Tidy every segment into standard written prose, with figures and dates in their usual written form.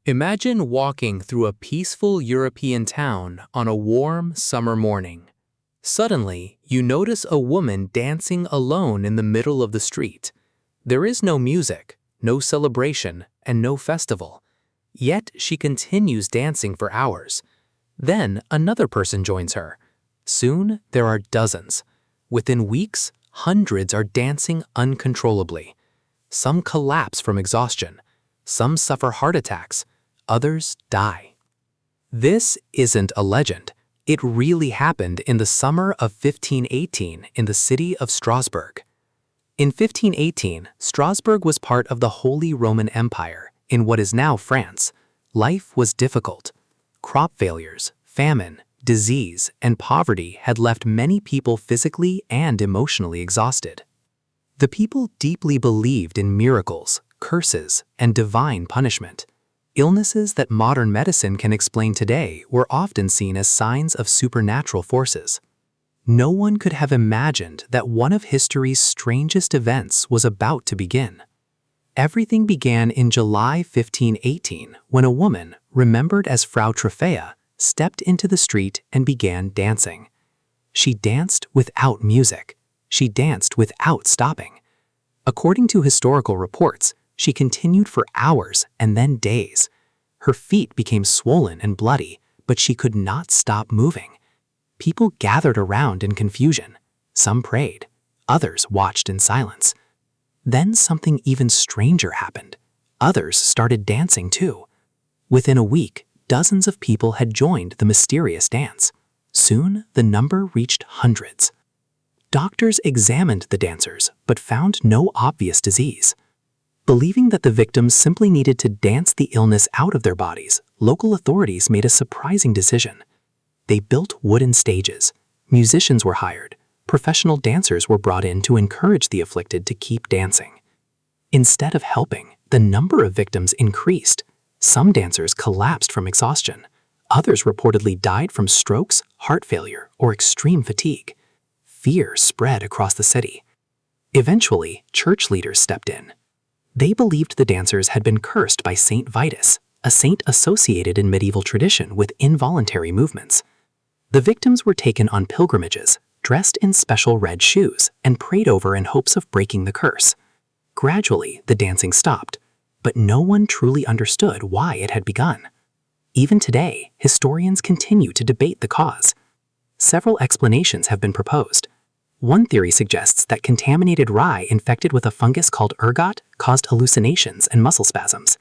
Imagine walking through a peaceful European town on a warm summer morning. Suddenly, you notice a woman dancing alone in the middle of the street. There is no music, no celebration, and no festival. Yet she continues dancing for hours. Then another person joins her. Soon, there are dozens. Within weeks, hundreds are dancing uncontrollably. Some collapse from exhaustion. Some suffer heart attacks. Others die. This isn't a legend. It really happened in the summer of 1518 in the city of Strasbourg. In 1518, Strasbourg was part of the Holy Roman Empire in what is now France. Life was difficult. Crop failures, famine, disease, and poverty had left many people physically and emotionally exhausted. The people deeply believed in miracles, curses, and divine punishment. Illnesses that modern medicine can explain today were often seen as signs of supernatural forces. No one could have imagined that one of history's strangest events was about to begin. Everything began in July 1518 when a woman, remembered as Frau Troffea, stepped into the street and began dancing. She danced without music. She danced without stopping. According to historical reports, she continued for hours and then days. Her feet became swollen and bloody, but she could not stop moving. People gathered around in confusion. Some prayed. Others watched in silence. Then something even stranger happened. Others started dancing too. Within a week, dozens of people had joined the mysterious dance. Soon, the number reached hundreds. Doctors examined the dancers, but found no obvious disease. Believing that the victims simply needed to dance the illness out of their bodies, local authorities made a surprising decision. They built wooden stages. Musicians were hired. Professional dancers were brought in to encourage the afflicted to keep dancing. Instead of helping, the number of victims increased. Some dancers collapsed from exhaustion. Others reportedly died from strokes, heart failure, or extreme fatigue. Fear spread across the city. Eventually, church leaders stepped in. They believed the dancers had been cursed by Saint Vitus, a saint associated in medieval tradition with involuntary movements. The victims were taken on pilgrimages, dressed in special red shoes, and prayed over in hopes of breaking the curse. Gradually, the dancing stopped, but no one truly understood why it had begun. Even today, historians continue to debate the cause. Several explanations have been proposed. One theory suggests that contaminated rye infected with a fungus called ergot caused hallucinations and muscle spasms.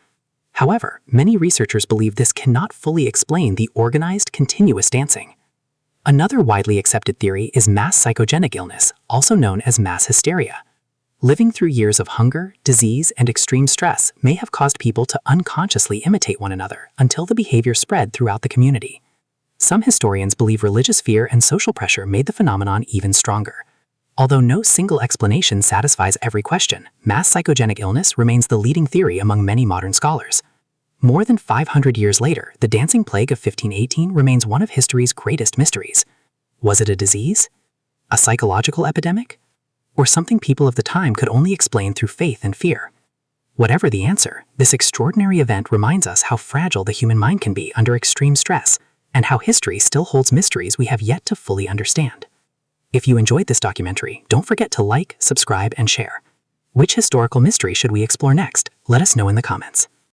However, many researchers believe this cannot fully explain the organized, continuous dancing. Another widely accepted theory is mass psychogenic illness, also known as mass hysteria. Living through years of hunger, disease, and extreme stress may have caused people to unconsciously imitate one another until the behavior spread throughout the community. Some historians believe religious fear and social pressure made the phenomenon even stronger. Although no single explanation satisfies every question, mass psychogenic illness remains the leading theory among many modern scholars. More than 500 years later, the dancing plague of 1518 remains one of history's greatest mysteries. Was it a disease? A psychological epidemic? Or something people of the time could only explain through faith and fear? Whatever the answer, this extraordinary event reminds us how fragile the human mind can be under extreme stress, and how history still holds mysteries we have yet to fully understand. If you enjoyed this documentary, don't forget to like, subscribe, and share. Which historical mystery should we explore next? Let us know in the comments.